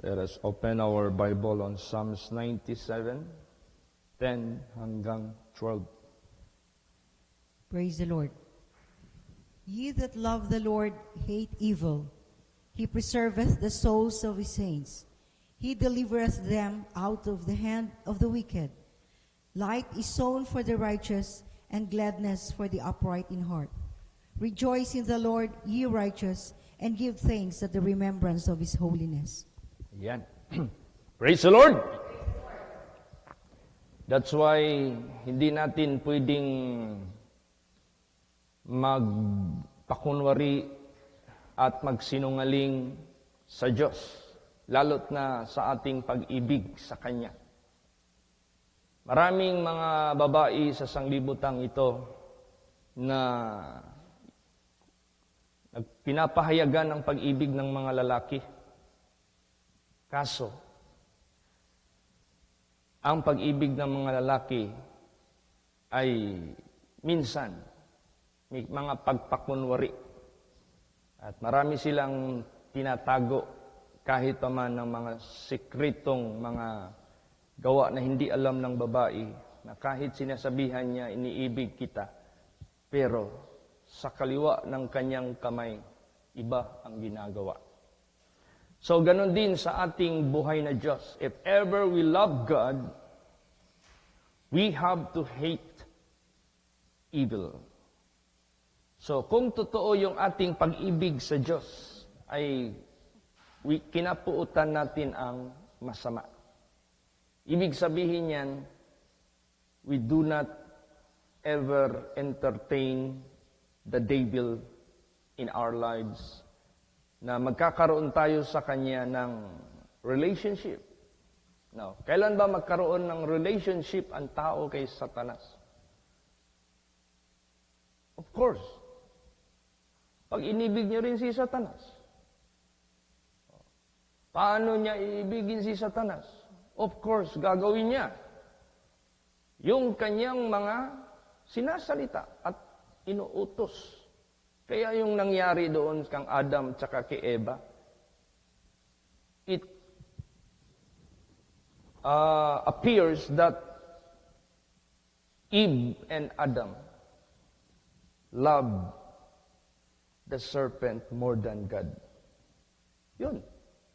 Let us open our Bible on Psalms 97, 10 hanggang 12. Praise the Lord. Ye that love the Lord hate evil. He preserveth the souls of his saints. He delivereth them out of the hand of the wicked. Light is sown for the righteous, and gladness for the upright in heart. Rejoice in the Lord, ye righteous, and give thanks at the remembrance of his holiness. Yan. Praise the Lord! That's why hindi natin pwedeng magpakunwari at magsinungaling sa Diyos, lalo't na sa ating pag-ibig sa Kanya. Maraming mga babae sa sanglibutang ito na pinapahayagan ang pag-ibig ng mga lalaki. Kaso, ang pag-ibig ng mga lalaki ay minsan may mga pagpakunwari. At marami silang tinatago kahit pa man ng mga sikretong mga gawa na hindi alam ng babae, na kahit sinasabihan niya, iniibig kita, pero sa kaliwa ng kanyang kamay, iba ang ginagawa. So, ganun din sa ating buhay na Diyos. If ever we love God, we have to hate evil. So, kung totoo yung ating pag-ibig sa Diyos, ay kinapuutan natin ang masama. Ibig sabihin yan, we do not ever entertain the devil in our lives, na magkakaroon tayo sa kanya ng relationship. Now, kailan ba magkaroon ng relationship ang tao kay Satanas? Of course, pag inibig niyo rin si Satanas. Paano niya iibigin si Satanas? Of course, gagawin niya yung kanyang mga sinasalita at inuutos. Kaya yung nangyari doon kang Adam tsaka kay Eva, it appears that Eve and Adam loved the serpent more than God. Yun.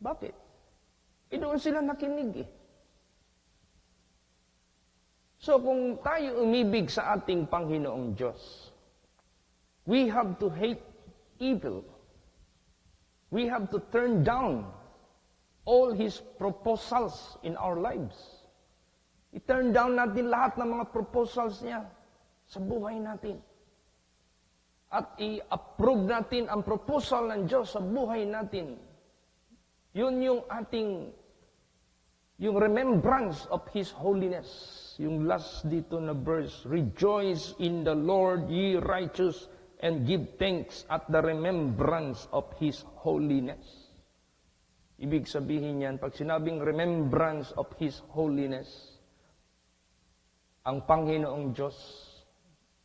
Bakit? Doon sila nakinig eh. So kung tayo umibig sa ating Panginoong Diyos, we have to hate evil. We have to turn down all His proposals in our lives. I-turn down natin lahat ng mga proposals niya sa buhay natin. At i-approve natin ang proposal ng Diyos sa buhay natin. Yun yung ating, yung remembrance of His holiness. Yung last dito na verse, rejoice in the Lord, ye righteous, and give thanks at the remembrance of His holiness. Ibig sabihin yan, pag sinabing remembrance of His holiness, ang Panginoong Diyos,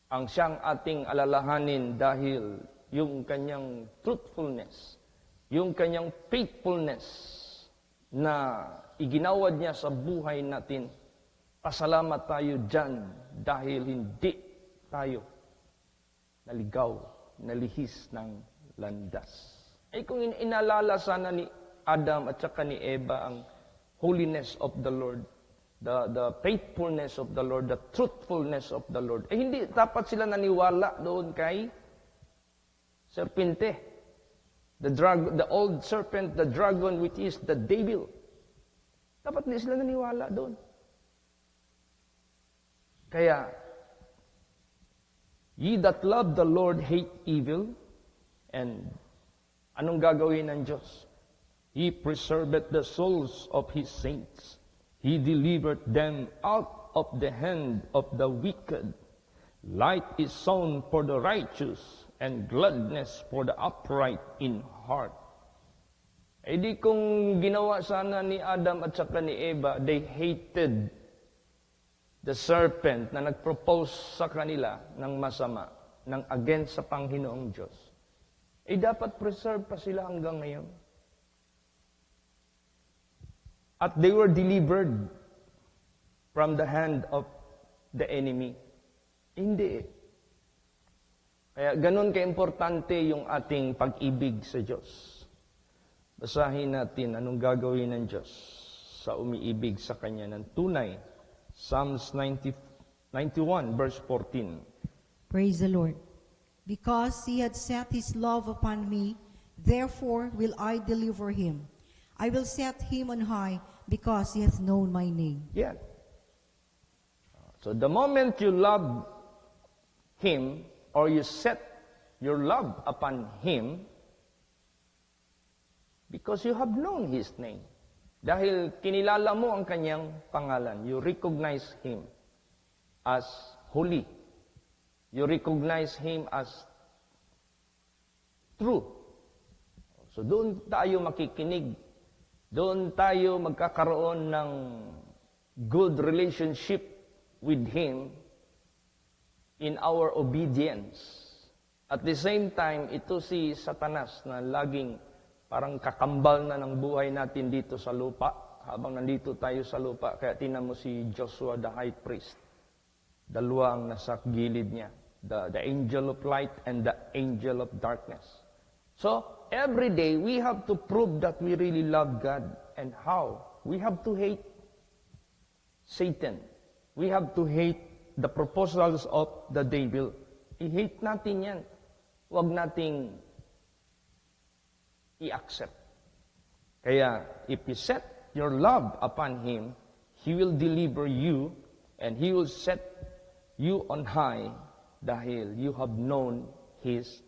ang siyang ating alalahanin dahil yung kanyang truthfulness, yung kanyang faithfulness na iginawad niya sa buhay natin, pasalamat tayo dyan dahil hindi tayo naligaw, nalihis ng landas. Ay kung inalala sana ni Adam at saka ni Eva ang holiness of the Lord, the faithfulness of the Lord, the truthfulness of the Lord, eh hindi dapat sila naniwala doon kay serpente. The old serpent, the dragon, which is the devil. Dapat hindi sila naniwala doon. Kaya, ye that love the Lord hate evil, and anong gagawin ng Diyos? He preserveth the souls of His saints. He delivered them out of the hand of the wicked. Light is sown for the righteous, and gladness for the upright in heart. Eh di kung ginawa sana ni Adam at saka ni Eva, they hated the serpent na nag-propose sa kanila ng masama, ng against sa Panginoong Diyos, eh dapat preserve pa sila hanggang ngayon. at they were delivered from the hand of the enemy. Hindi. Kaya ganun kaimportante yung ating pag-ibig sa Diyos. Basahin natin anong gagawin ng Diyos sa umiibig sa Kanya ng tunay. Psalms 91 verse 14. Praise the Lord. Because he had set his love upon me, therefore will I deliver him. I will set him on high because he has known my name. Yan. So the moment you love Him or you set your love upon Him, because you have known His name. Dahil kinilala mo ang Kanyang pangalan, you recognize Him as holy. You recognize Him as true. So doon tayo makikinig. Doon tayo magkakaroon ng good relationship with Him in our obedience. At the same time, ito si Satanas na laging parang kakambal na ng buhay natin dito sa lupa, habang nandito tayo sa lupa. Kaya tinan mo si Joshua the high priest. Dalawa ang nasa gilid niya. The angel of light and the angel of darkness. So, every day, we have to prove that we really love God. And how? We have to hate Satan. We have to hate the proposals of the devil. I-hate natin yan. Huwag nating i-accept. Kaya, if you set your love upon Him, He will deliver you and He will set you on high dahil you have known His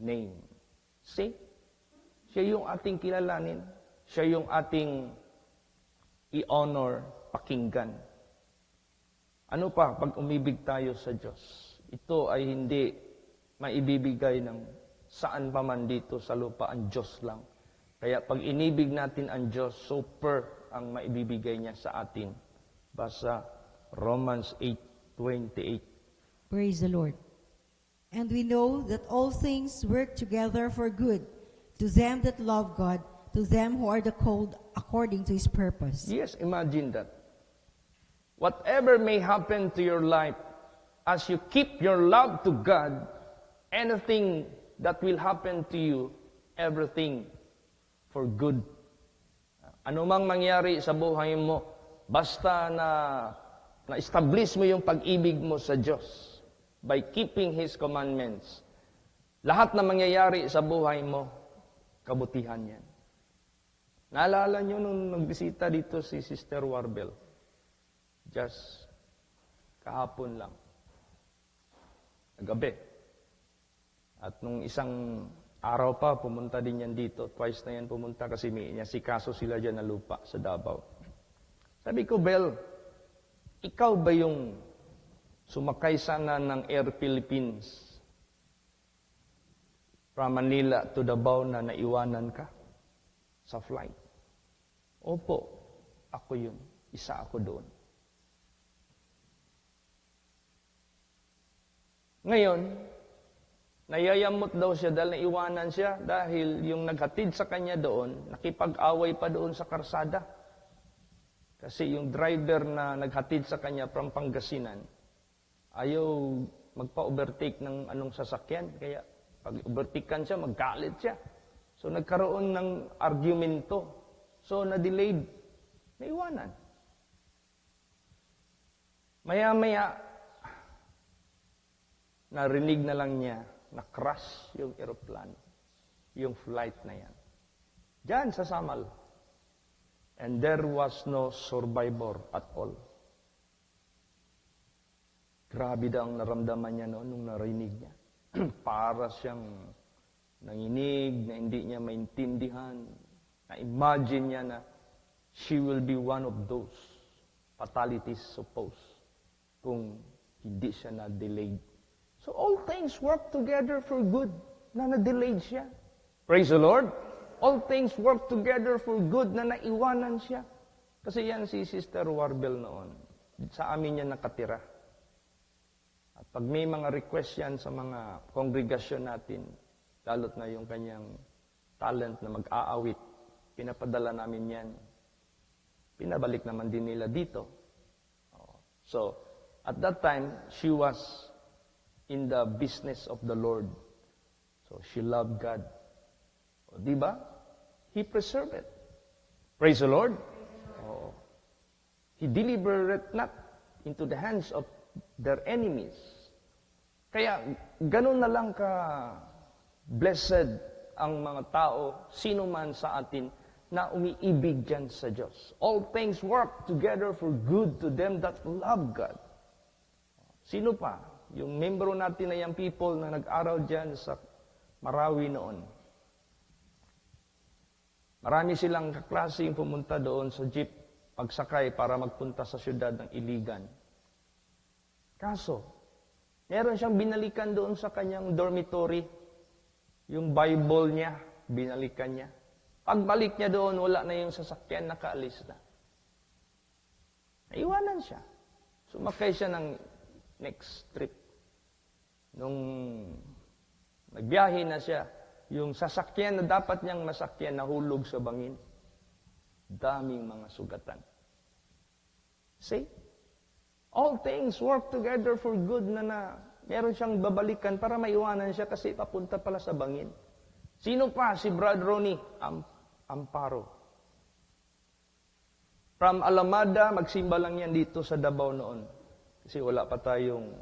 name. See? Siya yung ating kilalanin. Siya yung ating i-honor, pakinggan. Ano pa pag umibig tayo sa Diyos? Ito ay hindi maibibigay ng saan pa man dito sa lupa, ang Diyos lang. Kaya pag inibig natin ang Diyos, super ang maibibigay niya sa atin. Basa Romans 8:28. Praise the Lord. And we know that all things work together for good to them that love God, to them who are the called according to His purpose. Yes, imagine that. Whatever may happen to your life, as you keep your love to God, anything that will happen to you, everything for good. Ano mang mangyari sa buhay mo, basta na-establish mo yung pag-ibig mo sa Diyos by keeping His commandments, lahat na mangyayari sa buhay mo, kabutihan yan. Naalala nyo nung nagbisita dito si Sister Warbel? Just kahapon lang. Gabi. At nung isang araw pa, pumunta din yan dito. Twice na yan pumunta kasi may sikaso sila dyan na lupa sa Davao. Sabi ko, Bel, ikaw ba yung sumakay sana ng Air Philippines from Manila to Davao na naiwanan ka sa flight? Opo, ako yun. Isa ako doon. Ngayon, nayayamot daw siya dahil naiwanan siya dahil yung naghatid sa kanya doon, nakipag-away pa doon sa karsada. Kasi yung driver na naghatid sa kanya from Pangasinan, ayaw magpa-overtake ng anong sasakyan. Kaya pag overtakean siya, maggalit siya. So nagkaroon ng argumento. So na-delayed, naiwanan. Maya-maya, narinig na lang niya na crash yung aeroplano, yung flight na yan. Diyan sa Samal. And there was no survivor at all. Grabe daw ang naramdaman niya noon nung narinig niya. Para siyang nanginig, na hindi niya maintindihan. Na-imagine niya na she will be one of those fatalities supposed kung hindi siya na-delayed. So all things work together for good na na-delayed siya. Praise the Lord. All things work together for good na naiwanan siya. Kasi yan si Sister Warbel noon. Sa amin niya nakatira. At pag may mga request yan sa mga kongregasyon natin, lalo't na yung kanyang talent na mag-aawit, pinapadala namin yan. pinabalik naman din nila dito. So, at that time, she was in the business of the Lord. So, she loved God. O, di ba? He preserved it. Praise the Lord. Oh. He delivered it not into the hands of their enemies. Kaya, ganun na lang ka blessed ang mga tao, sino man sa atin, na umiibig dyan sa Diyos. All things work together for good to them that love God. Sino pa? Yung membro natin na yung people na nag-aral dyan sa Marawi noon. Marami silang kaklaseng pumunta doon sa jeep, pagsakay para magpunta sa syudad ng Iligan. Kaso, meron siyang binalikan doon sa kanyang dormitory. Yung Bible niya, binalikan niya. Pagbalik niya doon, wala na yung sasakyan, nakaalis na. Naiwanan siya. Sumakay siya ng next trip. Nung nagbiyahe na siya, yung sasakyan na dapat niyang masakyan, nahulog sa bangin. Daming mga sugatan. See? All things work together for good na meron siyang babalikan para maiwanan siya kasi papunta pala sa bangin. Sino pa? Si Brad Ronnie Amparo. From Alamada, magsimba lang yan dito sa Davao noon. Kasi wala pa tayong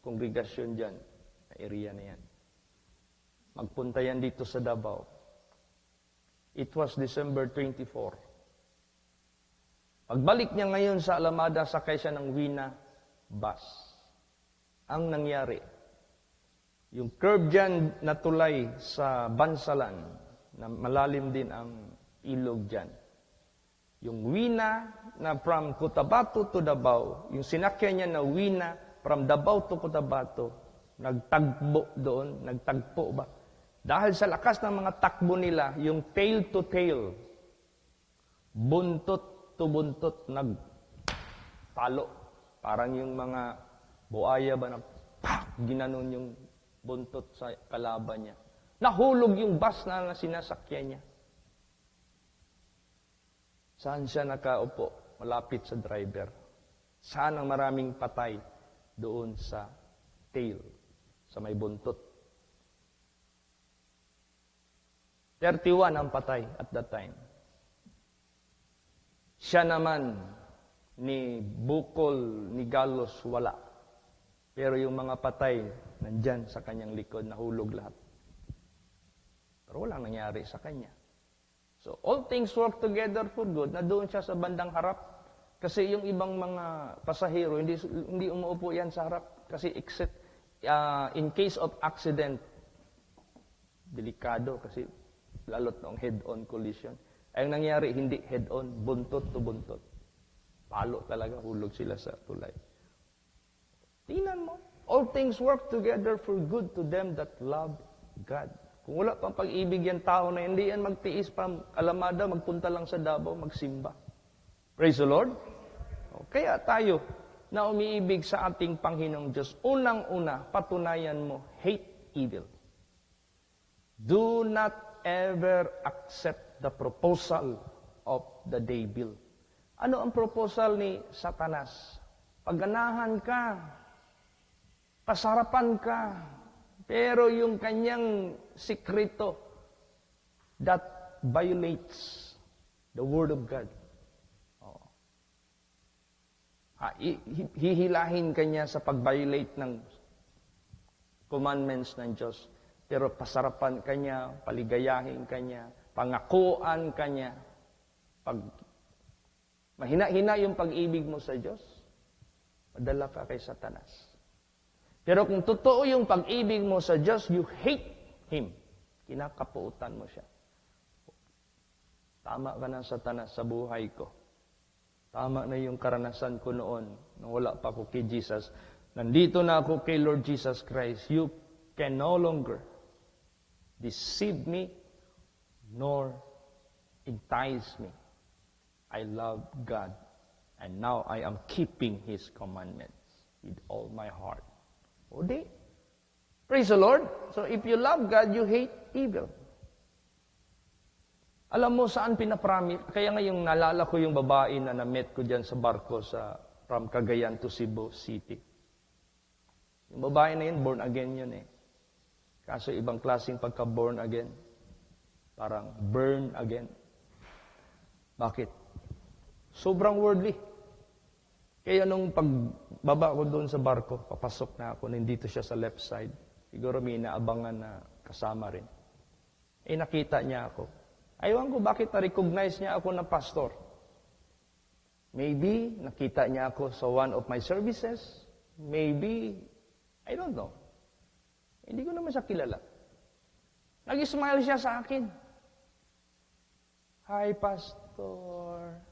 kongregasyon dyan, na area na yan. Magpunta yan dito sa Davao. It was December 24. Pagbalik niya ngayon sa Alamada, sakay siya ng Wina bus. Ang nangyari, yung curve dyan na tulay sa Bansalan, na malalim din ang ilog dyan. Yung Wina na from Cotabato to Davao, yung sinakyan niya na Wina from Davao to Cotabato, nagtagpo doon, nagtagpo ba? Dahil sa lakas ng mga takbo nila, yung tail to tail, buntot to buntot, nagtalo. Parang yung mga buaya ba na ginanon yung buntot sa kalaban niya. Nahulog yung bus na sinasakyan niya. Saan siya nakaupo? Malapit sa driver. Saan ang maraming patay? Doon sa tail, sa may buntot. 31 ang patay at that time. Siya naman ni Bukol, ni Galos, wala. Pero yung mga patay, nandyan sa kanyang likod, nahulog lahat. Pero walang nangyari sa kanya. So, all things work together for good. Na doon siya sa bandang harap. Kasi yung ibang mga pasahero, hindi umuupo yan sa harap. Kasi in case of accident, delikado kasi lalot ng head-on collision. Ay ang nangyari, hindi head-on, buntot to buntot. Palo talaga, hulog sila sa tulay. Tingnan mo, all things work together for good to them that love God. Kung wala pang pag-ibig yan tao na hindi yan magtiis pa Alamada, magpunta lang sa Davao, magsimba. Praise the Lord. Kaya tayo na umiibig sa ating Panginoong Diyos, unang-una, patunayan mo, hate evil. Do not ever accept the proposal of the devil. Ano ang proposal ni Satanas? Pagganahan ka, pasarapan ka, pero yung kanyang sikreto that violates the Word of God. Hihilahin kanya sa pag-violate ng commandments ng Diyos. Pero pasarapan kanya, paligayahin kanya, pangakuan kanya. Pag mahina-hina yung pag-ibig mo sa Diyos, madala ka kay Satanas. Pero kung totoo yung pag-ibig mo sa Diyos, you hate Him. Kinakapuutan mo siya. Tama ka na, Satanas, sa buhay ko. Tama na yung karanasan ko noon, nung wala pa ako kay Jesus. Nandito na ako kay Lord Jesus Christ. You can no longer deceive me, nor entice me. I love God, and now I am keeping His commandments with all my heart. O di? Praise the Lord. So if you love God, you hate evil. Alam mo saan pinapromise? Kaya ngayong nalala ko yung babae na na-met ko dyan sa barko from Cagayan to Cebu City. Yung babae na yun, born again yun eh. Kaso ibang klaseng pagka-born again. Parang burn again. Bakit? Sobrang worldly. Kaya nung pagbaba ko doon sa barko, papasok na ako, nandito siya sa left side. Siguro may inaabangan na kasama rin. Nakita niya ako. Aywan ko bakit na-recognize niya ako na pastor. Maybe nakita niya ako sa one of my services. Maybe, I don't know. Hindi ko naman siya kilala. Nag-smile siya sa akin. Hi, pastor.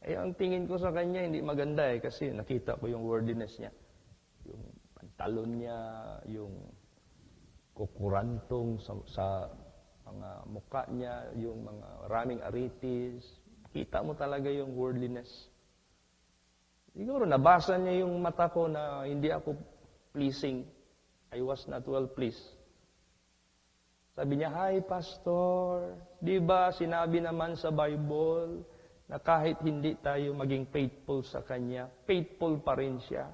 Ang tingin ko sa kanya, hindi maganda kasi nakita ko yung worldliness niya. Yung pantalon niya, yung kukurantong sa mga mukha niya, yung mga maraming aritis. Kita mo talaga yung worldliness. Siguro nabasa niya yung mata ko na hindi ako pleasing. I was not well pleased. Sabi niya, "Hi, pastor. Di ba sinabi naman sa Bible na kahit hindi tayo maging faithful sa Kanya, faithful pa rin siya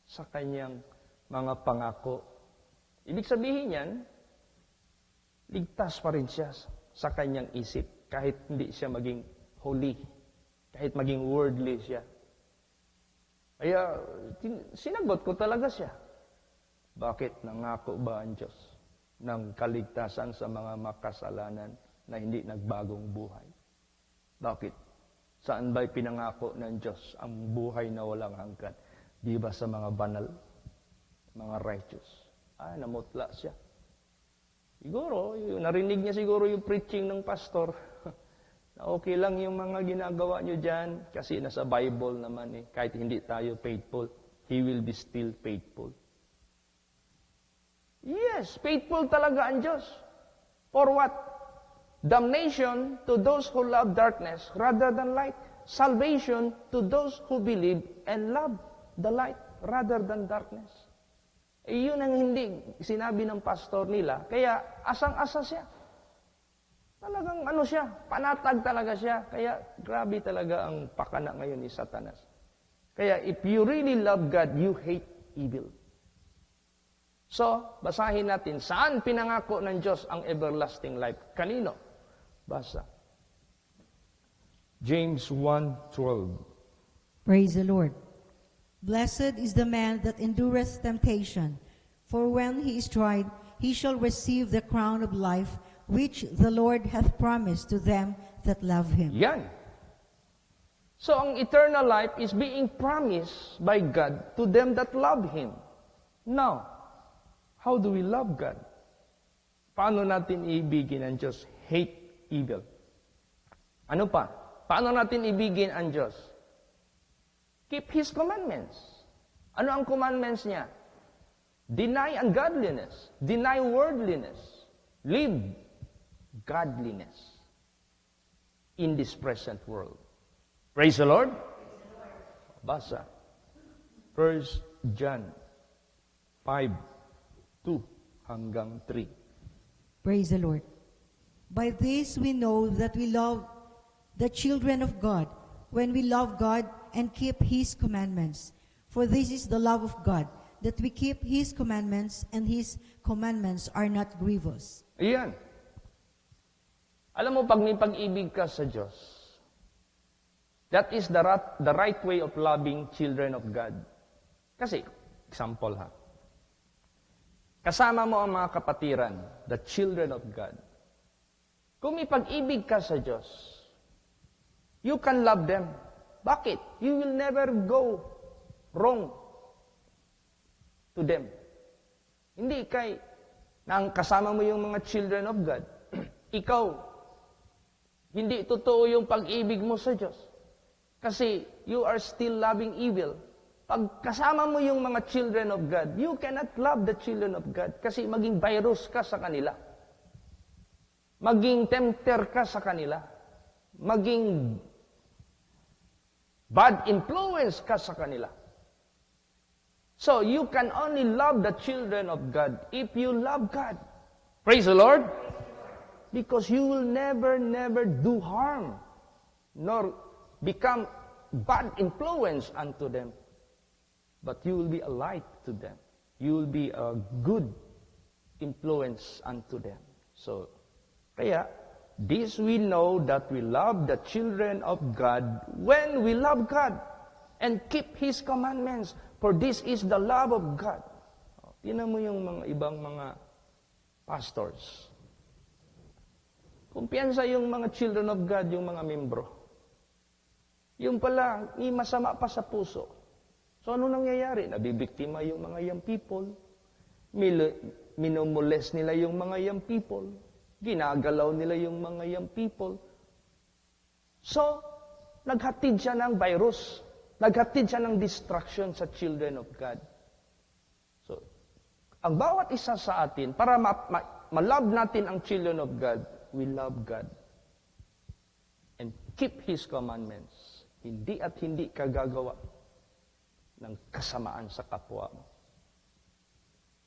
sa Kanyang mga pangako." Ibig sabihin yan, ligtas pa rin siya sa kanyang isip kahit hindi siya maging holy, kahit maging worldly siya. Kaya sinagot ko talaga siya. Bakit nangako ba ang Diyos ng kaligtasan sa mga makasalanan na hindi nagbagong buhay? Bakit? Saan ba'y pinangako ng Diyos ang buhay na walang hanggan? Di ba sa mga banal, mga righteous? Namutla siya. Siguro, narinig niya siguro yung preaching ng pastor. Na okay lang yung mga ginagawa niyo dyan kasi nasa Bible naman kahit hindi tayo faithful, He will be still faithful. Yes, faithful talaga ang Diyos. For what? Damnation to those who love darkness rather than light. Salvation to those who believe and love the light rather than darkness. Iyon ang hindi sinabi ng pastor nila. Kaya asang-asa siya. Talagang siya, panatag talaga siya. Kaya grabe talaga ang pakana ngayon ni Satanas. Kaya if you really love God, you hate evil. So, basahin natin, saan pinangako ng Diyos ang everlasting life? Kanino? Basa. James 1:12. Praise the Lord. Blessed is the man that endureth temptation, for when he is tried, he shall receive the crown of life, which the Lord hath promised to them that love him. Yan. So, ang eternal life is being promised by God to them that love Him. Now, how do we love God? Paano natin ibigin ang Diyos? Hate evil. Ano pa? Paano natin ibigin ang Diyos? Keep His commandments. Ano ang commandments niya? Deny ungodliness. Deny worldliness. Live godliness in this present world. Praise the Lord. Basa. 1 John 5:2 hanggang 3. Praise the Lord. By this we know that we love the children of God, when we love God and keep His commandments. For this is the love of God, that we keep His commandments, and His commandments are not grievous. Ayan. Alam mo, pag may pag-ibig ka sa Diyos, that is the right way of loving children of God. Kasi, example ha, kasama mo ang mga kapatiran, the children of God. Kung may pag-ibig ka sa Diyos, you can love them. Bakit? You will never go wrong to them. Hindi nang kasama mo yung mga children of God, ikaw, hindi totoo yung pag-ibig mo sa Diyos. Kasi you are still loving evil. Pag kasama mo yung mga children of God, you cannot love the children of God kasi maging virus ka sa kanila. Maging tempter ka sa kanila. Maging bad influence ka sa kanila. So, you can only love the children of God if you love God. Praise the Lord. Because you will never do harm, nor become bad influence unto them. But you will be a light to them. You will be a good influence unto them. So, kaya, this we know that we love the children of God when we love God and keep His commandments. For this is the love of God. Tingnan mo yung mga ibang mga pastors. Kumpiyansa yung mga children of God, yung mga membro. Yung pala, may masama pa sa puso. So ano nangyayari? Nabibiktima yung mga young people. Minumulest nila yung mga young people. Ginagalaw nila yung mga young people. So, naghatid siya ng virus. Naghatid siya ng distraction sa children of God. So, ang bawat isa sa atin, para ma-love natin ang children of God, we love God. And keep His commandments. Hindi at hindi ka gagawa ng kasamaan sa kapwa mo.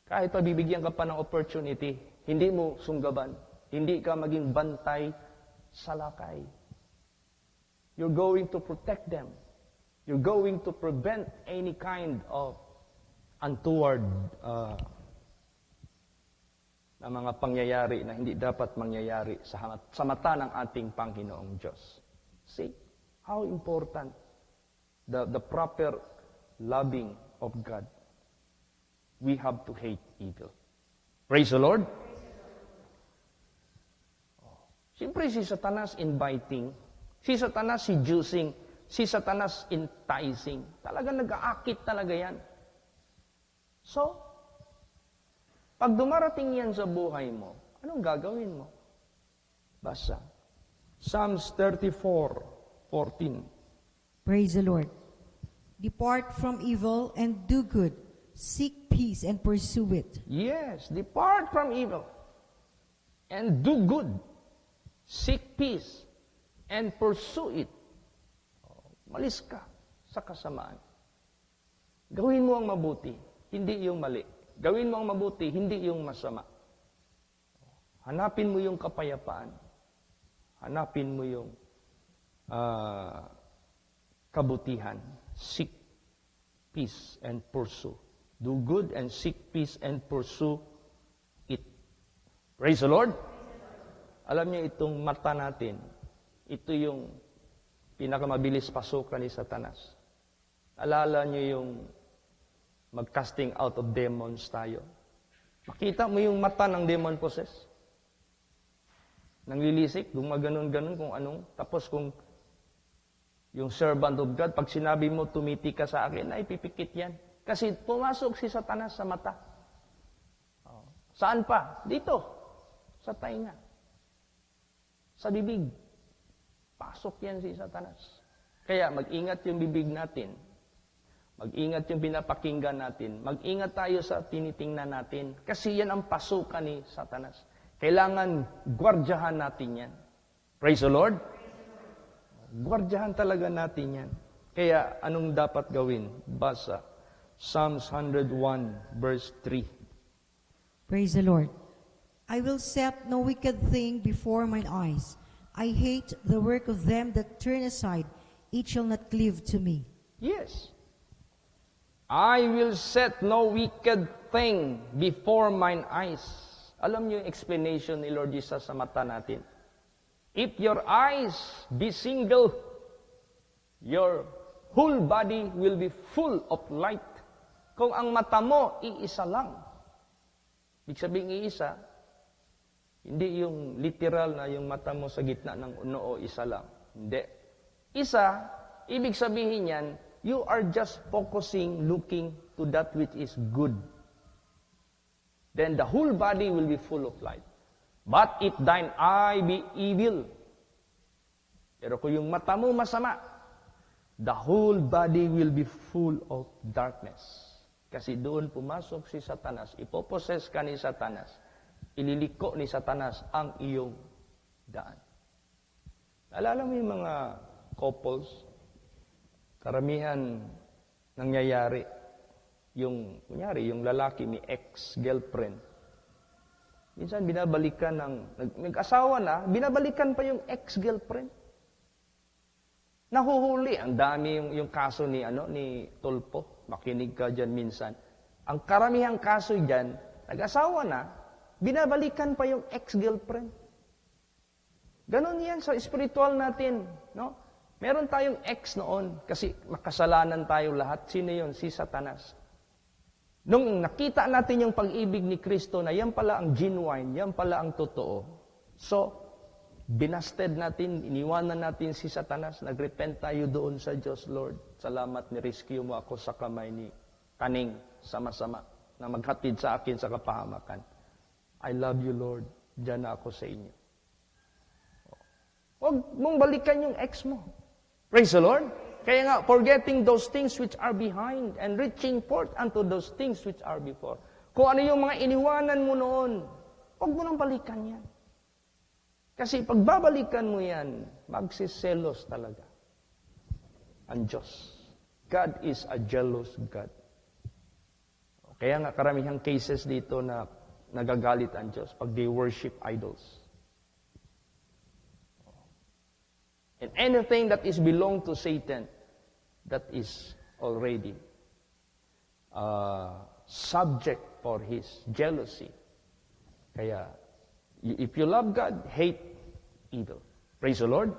Kahit pa bibigyan ka pa ng opportunity, hindi mo sunggaban. Hindi ka maging bantay sa lakay. You're going to protect them. You're going to prevent any kind of untoward na mga pangyayari na hindi dapat mangyayari sa mata ng ating Panginoong Diyos. See how important the proper loving of God. We have to hate evil. Praise the Lord. Siyempre si Satanas inviting, si Satanas seducing, si Satanas enticing. Talagang nag-aakit talaga yan. So, pag dumarating yan sa buhay mo, anong gagawin mo? Basa. Psalms 34:14. Praise the Lord. Depart from evil and do good. Seek peace and pursue it. Yes, depart from evil and do good. Seek peace and pursue it. Malis ka sa kasamaan. Gawin mo ang mabuti, hindi yung mali. Gawin mo ang mabuti, hindi yung masama. Hanapin mo yung kapayapaan. Hanapin mo yung kabutihan. Seek peace and pursue. Do good and seek peace and pursue it. Praise the Lord. Alam niyo itong mata natin, ito yung pinakamabilis pasukan ni Satanas. Alala niyo yung mag-casting out of demons tayo. Makita mo yung mata ng demon possessed. Nanglilisik, gumaganon-ganon kung anong. Tapos kung yung servant of God, pag sinabi mo, tumiti ka sa akin, ay pipikit yan. Kasi pumasok si Satanas sa mata. Saan pa? Dito. Sa tainga. Sa bibig. Pasok yan si Satanas. Kaya mag-ingat yung bibig natin. Mag-ingat yung pinapakinggan natin. Mag-ingat tayo sa tinitingnan natin. Kasi yan ang pasukan ni Satanas. Kailangan gwardyahan natin yan. Praise the Lord. Gwardyahan talaga natin yan. Kaya anong dapat gawin? Basa. Psalms 101 verse 3. Praise the Lord. I will set no wicked thing before mine eyes. I hate the work of them that turn aside. It shall not cleave to me. Yes. I will set no wicked thing before mine eyes. Alam niyo yung explanation ni Lord Jesus sa mata natin. If your eyes be single, your whole body will be full of light. Kung ang mata mo, iisa lang. Ibig sabihin iisa, hindi yung literal na yung mata mo sa gitna ng noo, isa lang. Hindi. Isa, ibig sabihin yan, you are just focusing, looking to that which is good. Then the whole body will be full of light. But if thine eye be evil, pero kung yung mata mo masama, the whole body will be full of darkness. Kasi doon pumasok si Satanas, ipoposes ka ni Satanas, ililiko ni Satanas ang iyong daan. Alala mo yung mga couples, karamihan nangyayari, yung lalaki may ex-girlfriend, Minsan binabalikan nag-asawa na, binabalikan pa yung ex-girlfriend. Nahuhuli. Ang dami yung kaso ni Tulpo. Makinig ka dyan minsan. Ang karamihang kaso dyan, nag-asawa na, binabalikan pa yung ex-girlfriend. Ganon yan sa spiritual natin. No? Meron tayong ex noon kasi makasalanan tayo lahat. Sino yun? Si Satanas. Nung nakita natin yung pag-ibig ni Kristo na yan pala ang genuine, yan pala ang totoo. So, binasted natin, iniwanan natin si Satanas, nagrepent tayo doon sa Diyos, Lord. Salamat, ni-rescue mo ako sa kamay ni Kaning, sama-sama, na maghatid sa akin sa kapahamakan. I love you, Lord. Diyan na ako sa inyo. Huwag mong balikan yung ex mo. Praise the Lord. Kaya nga, forgetting those things which are behind and reaching forth unto those things which are before. Kung ano yung mga iniwanan mo noon, huwag mo nang balikan yan. Kasi pagbabalikan mo yan, magsiselos talaga ang Diyos. God is a jealous God. Kaya nga karamihang cases dito na nagagalit ang Diyos pag they worship idols. And anything that is belong to Satan, that is already subject for his jealousy. Kaya, if you love God, hate evil. Praise the Lord.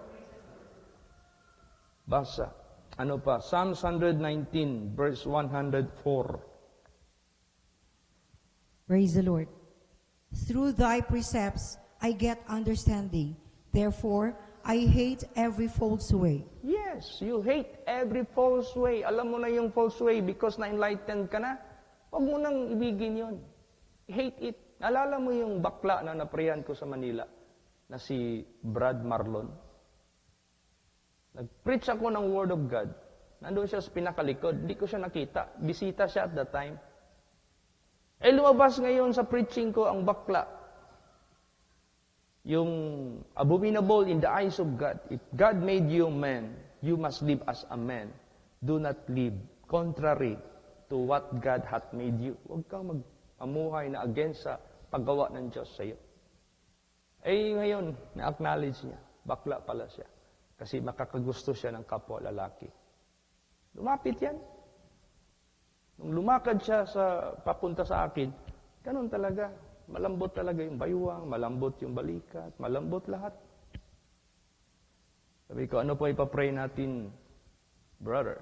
Basa. Ano pa? Psalms 119, verse 104. Praise the Lord. Through thy precepts I get understanding. Therefore, I hate every false way. Yes, you hate every false way. Alam mo na yung false way because na-enlightened ka na. Huwag mo nang ibigin yun. Hate it. Alala mo yung bakla na napriyan ko sa Manila na si Brad Marlon? Nag-preach ako ng Word of God. Nandun siya sa pinakalikod. Hindi ko siya nakita. Bisita siya at that time. Lumabas ngayon sa preaching ko ang bakla. Yung abominable in the eyes of God. If God made you man, you must live as a man. Do not live contrary to what God hath made you. Huwag kang mag-amuhay na against sa paggawa ng Diyos sa iyo. Ngayon, na-acknowledge niya. Bakla pala siya. Kasi makakagusto siya ng kapwa lalaki. Lumapit yan. Nung lumakad siya papunta sa akin, ganun talaga. Malambot talaga yung baywang, malambot yung balikat, malambot lahat. Sabi ko, ano po ipapray natin, brother?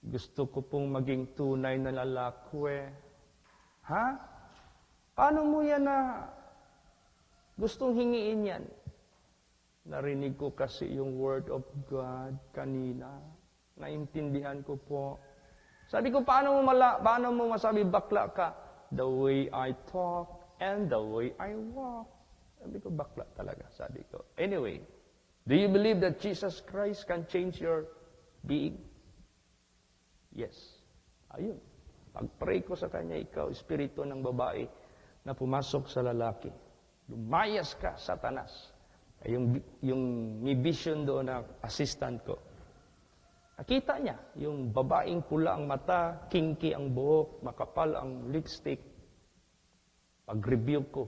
Gusto ko pong maging tunay na lalaki. Ha? Paano mo yan na gustong hingiin yan? Narinig ko kasi yung Word of God kanina. Naintindihan ko po. Sabi ko, paano mo masabi bakla ka? The way I talk and the way I walk. Sabi ko, bakla talaga, sabi ko. Anyway, do you believe that Jesus Christ can change your being? Yes. Ayun. Pag-pray ko sa kanya, ikaw, espiritu ng babae na pumasok sa lalaki. Lumayas ka, Satanas. Yung may vision doon na assistant ko. Nakita niya, yung babaeng pula ang mata, kinky ang buhok, makapal ang lipstick. Pag-rebuke ko,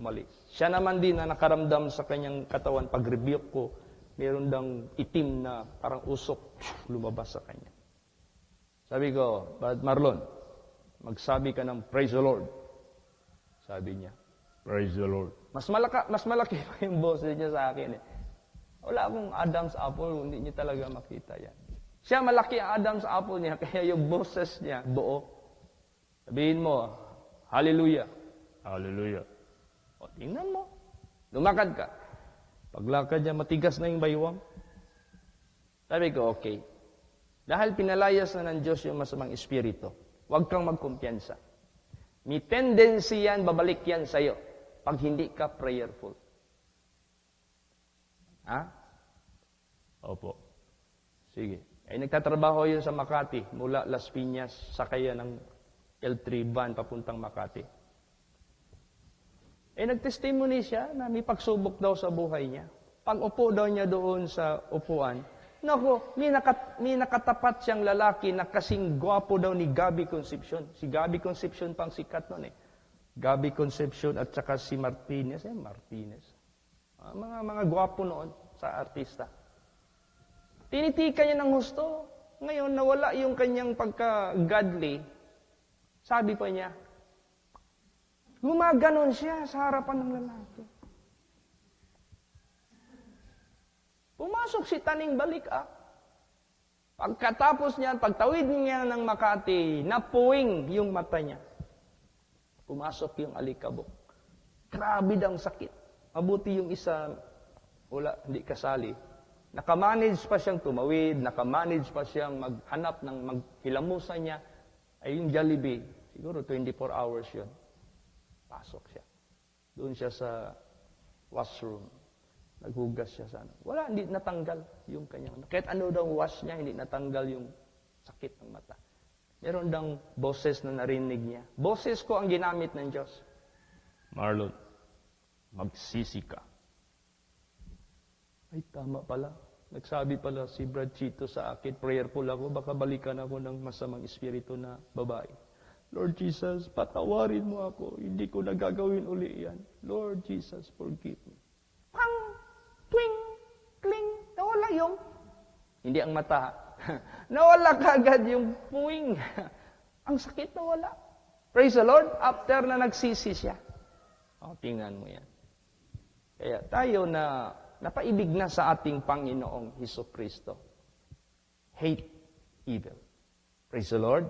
umalis. Siya naman din na nakaramdam sa kanyang katawan, pag-rebuke ko, meron dang itim na parang usok, lumabas sa kanya. Sabi ko, Brad Marlon, magsabi ka ng praise the Lord. Sabi niya, praise the Lord. Mas malaki pa yung boses niya sa akin eh. Wala akong Adam's apple, hindi niyo talaga makita yan. Siya malaki ang Adam's apple niya, kaya yung boses niya, buo. Sabihin mo, hallelujah. Hallelujah. O, tingnan mo. Lumakad ka. Paglakad niya, matigas na yung baywang. Sabi ko, okay. Dahil pinalayas na ng Diyos yung masamang espiritu, huwag kang magkumpiyansa. May tendency yan, babalik yan sa'yo, pag hindi ka prayerful. Ha? Opo. Sige. Nagtatrabaho yun sa Makati, mula Las Piñas, sakaya ng L3 van papuntang Makati. Nagtestimony siya na may pagsubok daw sa buhay niya. Pag upo daw niya doon sa upuan, naku, may nakatapat siyang lalaki na kasing gwapo daw ni Gabby Concepcion. Si Gabby Concepcion pang sikat noon eh. Gabby Concepcion at saka si Martinez. Martinez. Mga gwapo noon sa artista. Tinitika niya ng husto. Ngayon, nawala yung kanyang pagka-godly. Sabi pa niya, gumaganon siya sa harapan ng lalaki. Pumasok si Taning Balik. Pagkatapos niya, pagtawid niya ng Makati, napuwing yung mata niya. Pumasok yung alikabok. Grabe ang sakit. Mabuti yung isa, wala, hindi kasali. Nakamanage pa siyang tumawid, nakamanage pa siyang maghanap ng maghilamusan niya. Ay yung Jollibee, siguro 24 hours yun. Pasok siya. Doon siya sa washroom. Naghugas siya sana. Wala, hindi natanggal yung kanyang. Kahit ano daw wash niya, hindi natanggal yung sakit ng mata. Meron daw boses na narinig niya. Boses ko ang ginamit ng Diyos. Marlon, magsisi ka. Ay, tama pala. Nagsabi pala si Brad Chito sa akin, prayerful ako, baka balikan ako ng masamang espiritu na babae. Lord Jesus, patawarin mo ako. Hindi ko nagagawin uli yan. Lord Jesus, forgive me. Pang! Twing! Kling! Nawala yung... Hindi ang mata. Nawala kagad yung puwing. Ang sakit nawala. Praise the Lord. After na nagsisi siya. Tingnan mo yan. Kaya tayo na napaibig na sa ating Panginoong Hesukristo. Hate evil. Praise the Lord.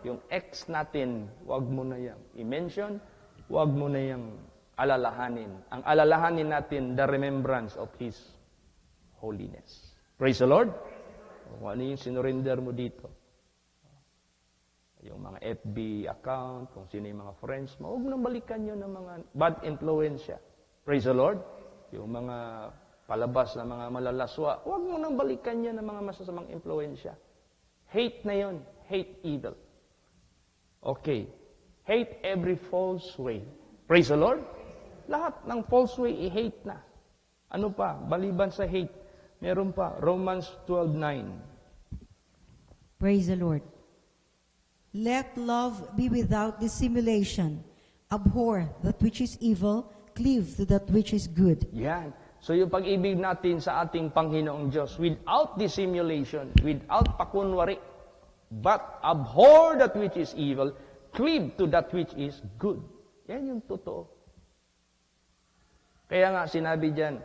Yung ex natin, wag mo na yan i-mention, wag mo na yang alalahanin. Ang alalahanin natin, the remembrance of His holiness. Praise the Lord. Kung ano yung sinurrender mo dito. Yung mga FB account, kung sino yung mga friends mo, huwag nang balikan nyo ng mga bad influence. Praise the Lord. Yung mga palabas na mga malalaswa, huwag mo nang balikan nyo ng mga masasamang impluensya. Hate na yon, hate evil. Okay. Hate every false way. Praise the Lord. Lahat ng false way, i-hate na. Ano pa? Baliban sa hate, meron pa, Romans 12:9. Praise the Lord. Let love be without dissimulation. Abhor that which is evil, cleave to that which is good. Yan. So yung pag-ibig natin sa ating Panginoong Diyos, without dissimulation, without pakunwari, but abhor that which is evil, cleave to that which is good. Yan yung totoo. Kaya nga sinabi diyan,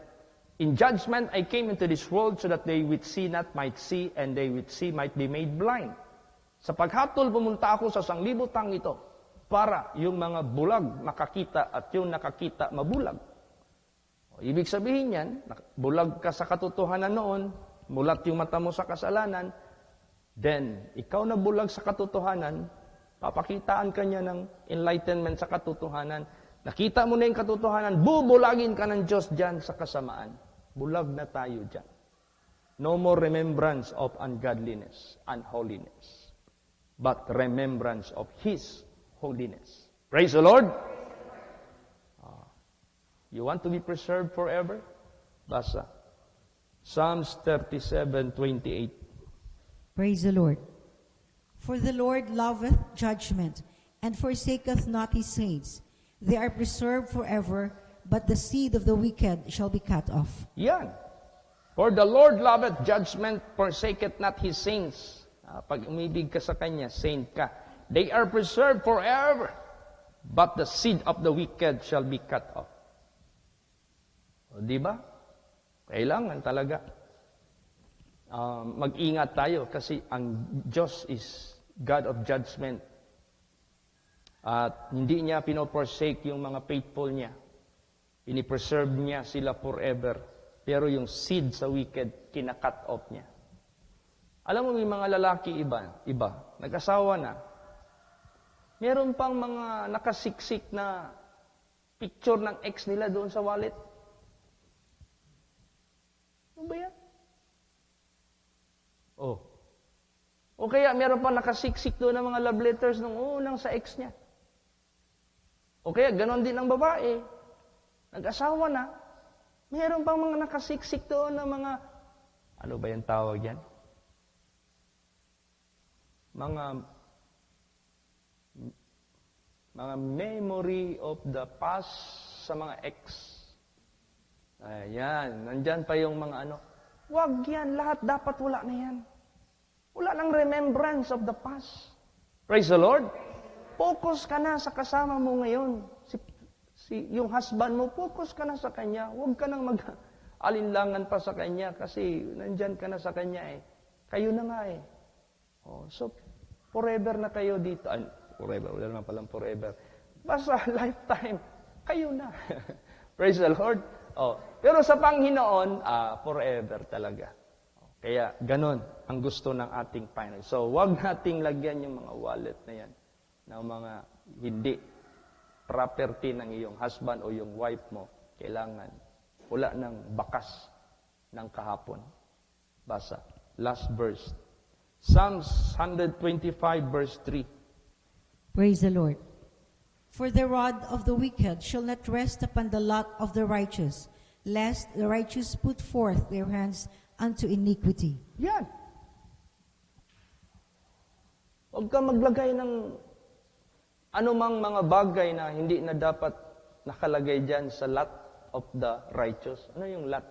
in judgment I came into this world so that they which see not might see, and they which see might be made blind. Sa paghatol, pumunta ako sa sanglibutang ito para yung mga bulag makakita at yung nakakita mabulag. Ibig sabihin yan, bulag ka sa katotohanan noon, mulat yung mata mo sa kasalanan, then ikaw na bulag sa katotohanan, papakitaan ka niya ng enlightenment sa katotohanan. Nakita mo na yung katotohanan, bubulagin ka ng Diyos dyan sa kasamaan. Bulag na tayo dyan. No more remembrance of ungodliness, unholiness, but remembrance of His holiness. Praise the Lord! You want to be preserved forever? Basa. Psalms 37:28. Praise the Lord. For the Lord loveth judgment, and forsaketh not his saints. They are preserved forever, but the seed of the wicked shall be cut off. Yan. For the Lord loveth judgment, forsaketh not his saints. Pag umibig ka sa Kanya, saint ka. They are preserved forever, but the seed of the wicked shall be cut off. O, di ba? Kailangan talaga mag-ingat tayo kasi ang Diyos is God of judgment. At hindi niya pinoforsake yung mga faithful niya. Pinipreserve niya sila forever. Pero yung seed sa wicked, kinakat off niya. Alam mo, may mga lalaki iba, nag-asawa na. Meron pang mga nakasiksik na picture ng ex nila doon sa wallet. Ano ba yan? Oh. O kaya meron pa nakasiksik doon ng mga love letters nung unang sa ex niya. O kaya ganon din ang babae. Nag-asawa na. Meron pang mga nakasiksik doon ng mga, ano ba yung tawag yan? Mga memory of the past sa mga ex. Ayan, nandyan pa yung mga ano. Wag yan, lahat dapat wala na yan. Wala nang remembrance of the past. Praise the Lord. Focus ka na sa kasama mo ngayon. Yung husband mo, focus ka na sa kanya. Huwag ka nang mag-alinlangan pa sa kanya kasi nandyan ka na sa kanya eh. Kayo na nga eh. So, forever na kayo dito. Forever, wala naman palang forever. Basta lifetime, kayo na. Praise the Lord. Pero sa Panginoon, forever talaga. Kaya ganon ang gusto ng ating Panginoon. So, wag nating lagyan yung mga wallet na yan ng mga hindi property ng iyong husband o yung wife mo. Kailangan wala ng bakas ng kahapon. Basa. Last verse. Psalms 125 verse 3. Praise the Lord. For the rod of the wicked shall not rest upon the lot of the righteous, lest the righteous put forth their hands unto iniquity. Yan. Huwag ka maglagay ng anumang mga bagay na hindi na dapat nakalagay dyan sa lot of the righteous. Ano yung lot?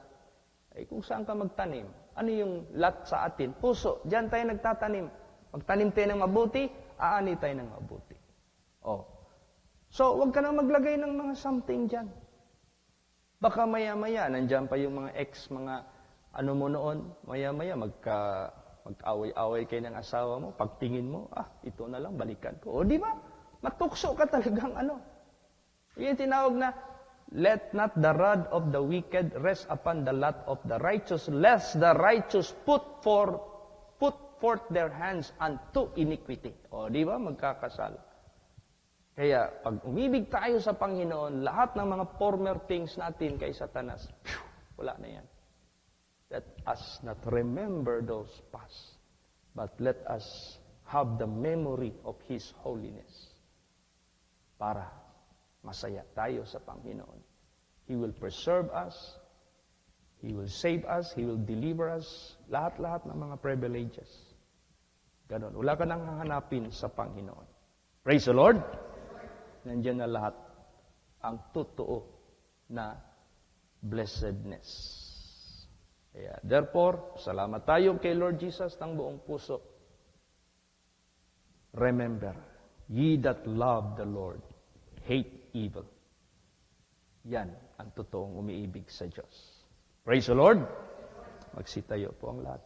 Kung saan ka magtanim. Ano yung lot sa atin? Puso. Diyan tayo nagtatanim. Magtanim tayo ng mabuti, aani tayo ng mabuti. So, huwag ka na maglagay ng mga something dyan. Baka maya-maya, nandyan pa yung mga ex, mga ano mo noon, maya-maya, mag-away-away kayo ng asawa mo, pagtingin mo, ito na lang, balikan ko. Di ba? Matukso ka talagang ano. Yung tinawag na, let not the rod of the wicked rest upon the lot of the righteous, lest the righteous put forth their hands unto iniquity. Di ba? Magkakasala. Kaya, pag umibig tayo sa Panginoon, lahat ng mga former things natin kay Satanas, wala na yan. Let us not remember those past, but let us have the memory of His holiness para masaya tayo sa Panginoon. He will preserve us, He will save us, He will deliver us, lahat-lahat ng mga privileges. Ganon. Wala ka nang hahanapin sa Panginoon. Praise the Lord! Nandiyan na lahat ang totoo na blessedness. Kaya, therefore, salamat tayo kay Lord Jesus ng buong puso. Remember, ye that love the Lord, hate evil. Yan ang totoong umiibig sa Diyos. Praise the Lord! Magsitayo po ang lahat.